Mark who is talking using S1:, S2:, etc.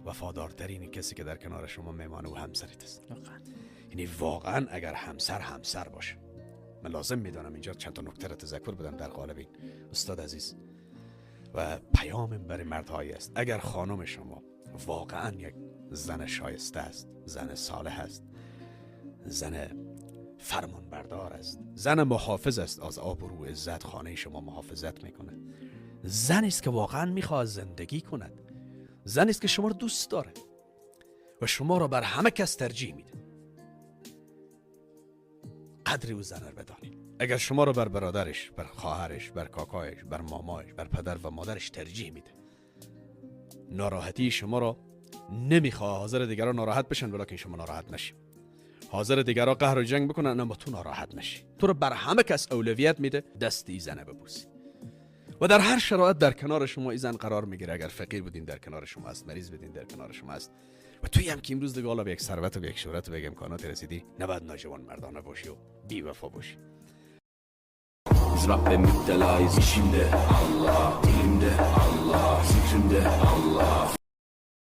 S1: وفادارترین کسی که در کنار شما میمانه و همسرت است. یعنی واقعا اگر همسر باشه، من لازم میدانم اینجا چند تا نکته را تذکر بدم در قالب این استاد عزیز و پیام برای مردهایی است. اگر خانم شما واقعا یک زن شایسته است، زن صالح است، زن فرمان بردار است، زن محافظ است، از آبرو و عزت خانه شما محافظت میکنه، زنی است که واقعا میخواد زندگی کند، زنی است که شما رو دوست داره و شما رو بر همه کس ترجیح میده، قدری او زن رو بدانید. اگر شما رو بر برادرش، بر خواهرش، بر کاکایش، بر مامایش، بر پدر و مادرش ترجیح میده، ناراحتی شما رو نمیخواه، حاضر دیگران ناراحت بشن ولیکن شما ناراحت نشی، حاضر دیگران قهر و جنگ بکنن اما تو ناراحت نشی، تو رو بر همه کس اولویت میده، دست ای زنه ببوسی و در هر شرایط در کنار شما ای زن قرار میگیره. اگر فقیر بودین در کنار شما است، مریض بودین در کنار شما است و توی هم که امروز دیگه حالا به یک ثروت و به یک شهرت و به یک امکانات رسیدی، نباید ناجوان مردانه باشی و بی وفا باشی.
S2: Biz Rabbim müptelayız işimde Allah dilimde